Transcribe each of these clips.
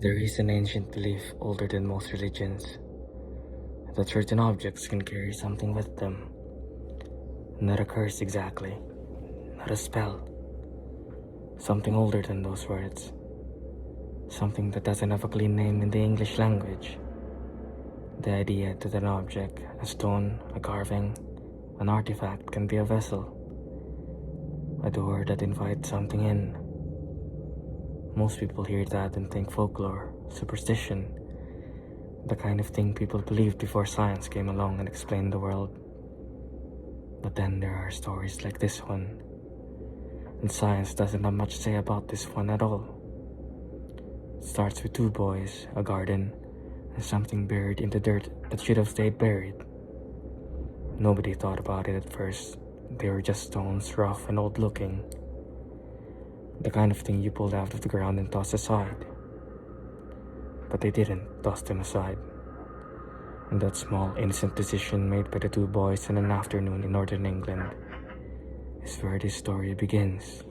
There is an ancient belief older than most religions that certain objects can carry something with them. Not a curse exactly, not a spell. Something older than those words. Something that doesn't have a clean name in the English language. The idea that an object, a stone, a carving, an artifact can be a vessel. A door that invites something in. Most people hear that and think folklore, superstition, the kind of thing people believed before science came along and explained the world. But then there are stories like this one, and science doesn't have much to say about this one at all. It starts with two boys, a garden, and something buried in the dirt that should have stayed buried. Nobody thought about it at first. They were just stones, rough and old looking. The kind of thing you pulled out of the ground and tossed aside. But they didn't toss them aside. And that small, innocent decision made by the two boys in an afternoon in northern England is where this story begins.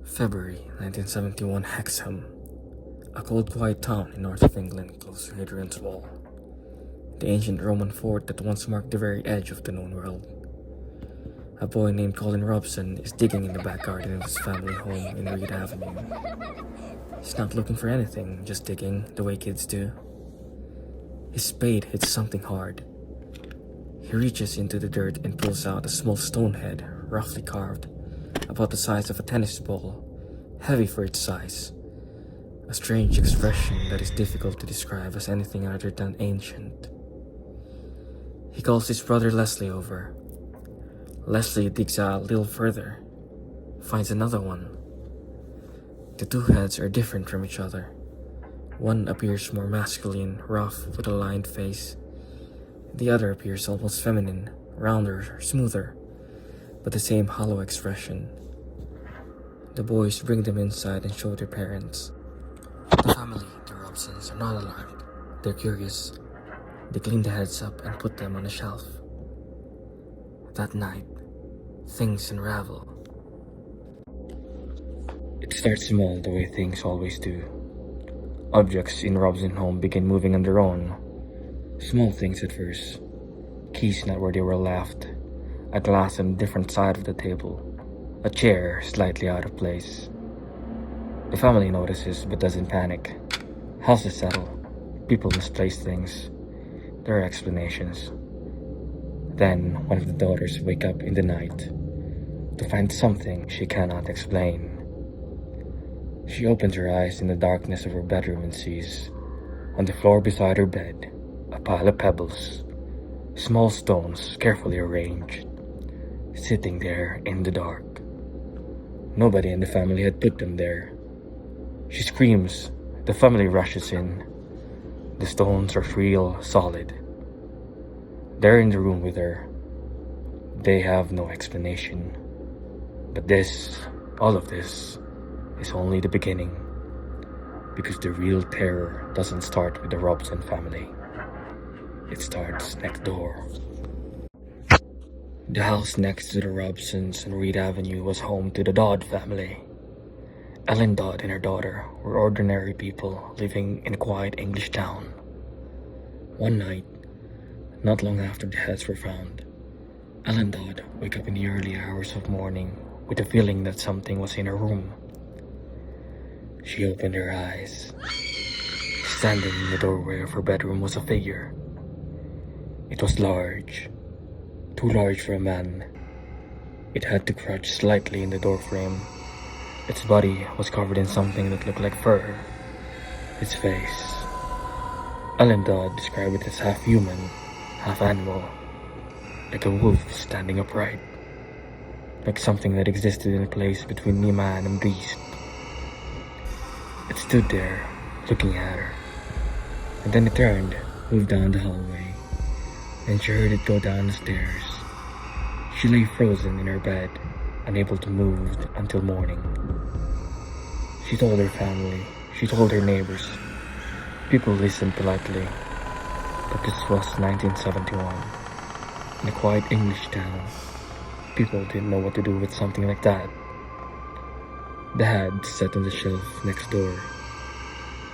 February 1971, Hexham, a cold, quiet town in north of England close to Hadrian's Wall, the ancient Roman fort that once marked the very edge of the known world. A boy named Colin Robson is digging in the back garden of his family home in Reed Avenue. He's not looking for anything, just digging the way kids do. His spade hits something hard. He reaches into the dirt and pulls out a small stone head, roughly carved, about the size of a tennis ball, heavy for its size. A strange expression that is difficult to describe as anything other than ancient. He calls his brother Leslie over. Leslie digs out a little further, finds another one. The two heads are different from each other. One appears more masculine, rough, with a lined face. The other appears almost feminine, rounder, smoother, but the same hollow expression. The boys bring them inside and show their parents. The family, the Robsons, are not alarmed. They're curious. They clean the heads up and put them on a shelf. That night, things unravel. It starts small the way things always do. Objects in Robson's home begin moving on their own. Small things at first. Keys not where they were left. A glass on a different side of the table. A chair slightly out of place. The family notices but doesn't panic. Houses settle. People misplace things. There are explanations. Then one of the daughters wake up in the night to find something she cannot explain. She opens her eyes in the darkness of her bedroom and sees, on the floor beside her bed, a pile of pebbles, small stones carefully arranged, sitting there in the dark. Nobody in the family had put them there. She screams. The family rushes in. The stones are real, solid. They're in the room with her. They have no explanation. But this, all of this, is only the beginning. Because the real terror doesn't start with the Robson family. It starts next door. The house next to the Robsons on Reed Avenue was home to the Dodd family. Ellen Dodd and her daughter were ordinary people living in a quiet English town. One night, not long after the heads were found, Ellen Dodd woke up in the early hours of morning with a feeling that something was in her room. She opened her eyes. Standing in the doorway of her bedroom was a figure. It was large, too large for a man. It had to crouch slightly in the doorframe. Its body was covered in something that looked like fur. Its face. Ellen Dodd described it as half human, half animal, like a wolf standing upright, like something that existed in a place between the man and beast. It stood there, looking at her, and then it turned, moved down the hallway, and she heard it go down the stairs. She lay frozen in her bed, unable to move until morning. She told her family, she told her neighbors. People listened politely, but this was 1971. In a quiet English town, people didn't know what to do with something like that. The heads sat on the shelf next door,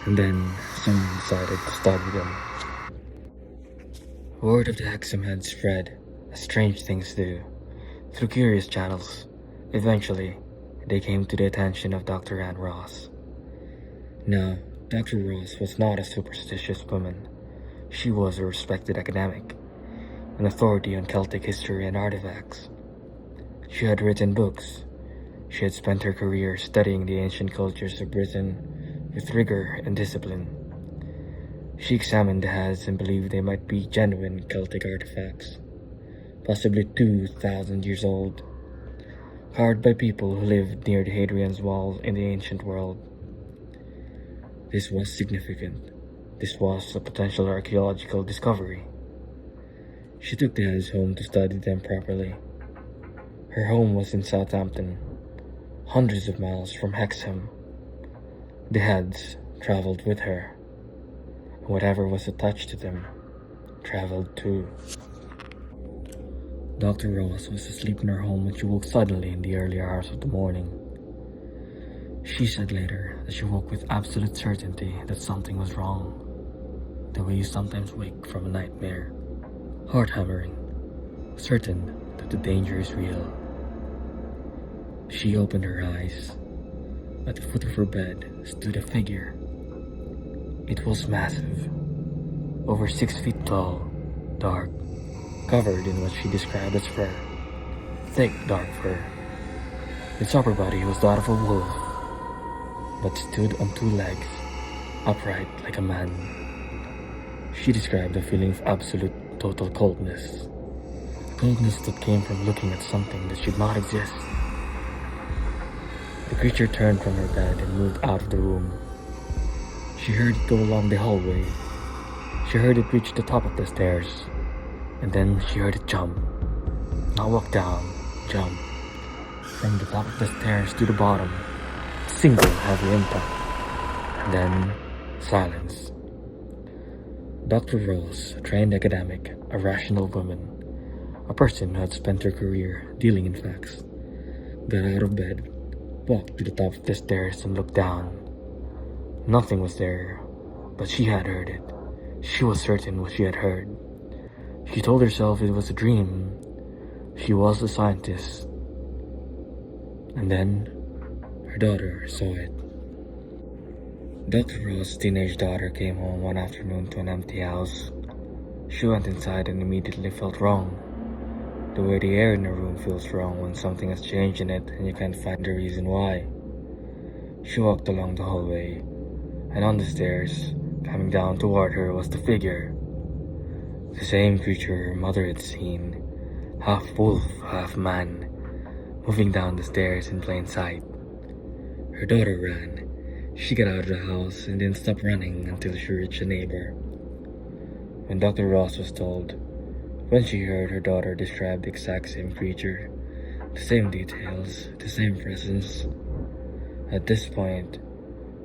and then someone decided to study them. Word of the Hexham Heads spread, as strange things do, through curious channels. Eventually, they came to the attention of Dr. Ann Ross. Now, Dr. Ross was not a superstitious woman. She was a respected academic, an authority on Celtic history and artifacts. She had written books. She had spent her career studying the ancient cultures of Britain with rigor and discipline. She examined the heads and believed they might be genuine Celtic artifacts, possibly 2,000 years old, carved by people who lived near the Hadrian's Wall in the ancient world. This was significant. This was a potential archaeological discovery. She took the heads home to study them properly. Her home was in Southampton, hundreds of miles from Hexham. The heads traveled with her. Whatever was attached to them traveled too. Dr. Ross was asleep in her home when she woke suddenly in the early hours of the morning. She said later that she woke with absolute certainty that something was wrong, the way you sometimes wake from a nightmare, heart-hammering, certain that the danger is real. She opened her eyes. At the foot of her bed stood a figure. It was massive, over 6 feet tall, dark, covered in what she described as fur, thick dark fur. Its upper body was that of a wolf, but stood on 2 legs, upright like a man. She described a feeling of absolute, total coldness. Coldness that came from looking at something that should not exist. The creature turned from her bed and moved out of the room. She heard it go along the hallway. She heard it reach the top of the stairs. And then she heard it jump. Not walk down, jump. From the top of the stairs to the bottom. Single heavy impact. And then silence. Dr. Rose, a trained academic, a rational woman, a person who had spent her career dealing in facts, got out of bed, walked to the top of the stairs and looked down. Nothing was there, but she had heard it. She was certain what she had heard. She told herself it was a dream. She was a scientist. And then, her daughter saw it. Dr. Ross' teenage daughter came home one afternoon to an empty house. She went inside and immediately felt wrong. The way the air in the room feels wrong when something has changed in it and you can't find the reason why. She walked along the hallway, and on the stairs, coming down toward her was the figure. The same creature her mother had seen, half wolf, half man, moving down the stairs in plain sight. Her daughter ran. She got out of the house and didn't stop running until she reached a neighbor. When Dr. Ross was told, when she heard her daughter describe the exact same creature, the same details, the same presence, at this point,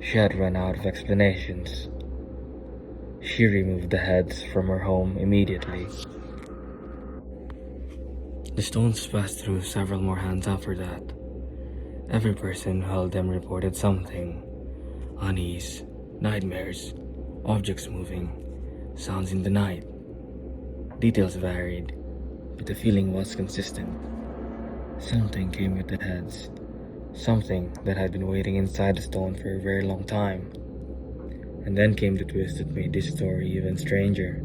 she had run out of explanations. She removed the heads from her home immediately. The stones passed through several more hands after that. Every person who held them reported something. Unease, nightmares, objects moving, sounds in the night. Details varied, but the feeling was consistent. Something came with the heads. Something that had been waiting inside the stone for a very long time. And then came the twist that made this story even stranger.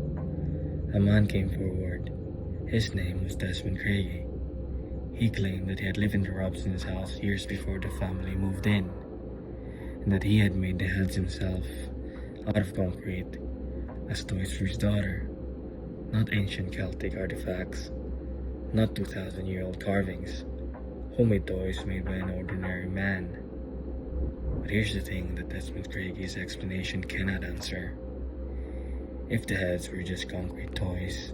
A man came forward. His name was Desmond Craigie. He claimed that he had lived in the Robson's house years before the family moved in, and that he had made the heads himself, out of concrete, as toys for his daughter. Not ancient Celtic artifacts, not 2,000-year-old carvings, homemade toys made by an ordinary man. But here's the thing that Desmond Craigie's explanation cannot answer. If the heads were just concrete toys,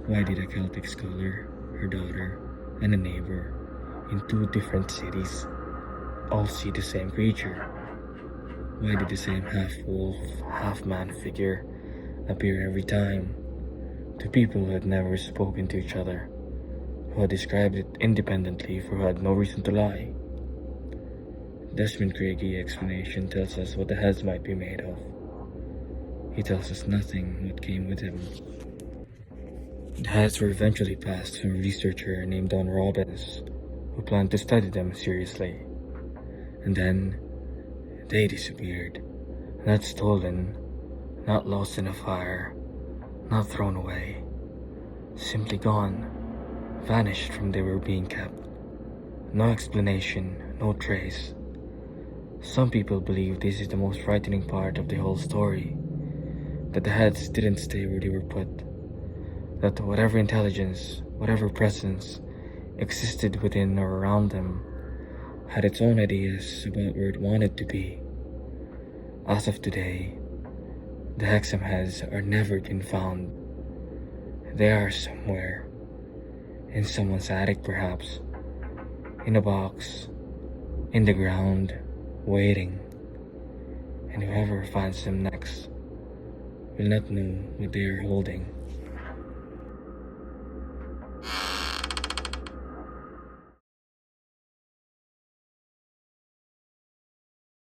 why did a Celtic scholar, her daughter, and a neighbor in 2 different cities all see the same creature? Why did the same half-wolf, half-man figure appear every time? To people who had never spoken to each other, who had described it independently for who had no reason to lie. Desmond Craig's explanation tells us what the heads might be made of. He tells us nothing what came with him. The heads were eventually passed to a researcher named Don Robbins, who planned to study them seriously. And then, they disappeared. Not stolen, not lost in a fire, not thrown away. Simply gone, vanished from they were being kept. No explanation, no trace. Some people believe this is the most frightening part of the whole story, that the heads didn't stay where they were put, that whatever intelligence, whatever presence existed within or around them had its own ideas about where it wanted to be. As of today, the Hexham Heads are never been found. They are somewhere, in someone's attic perhaps, in a box, in the ground, waiting. And whoever finds them next will not know what they are holding.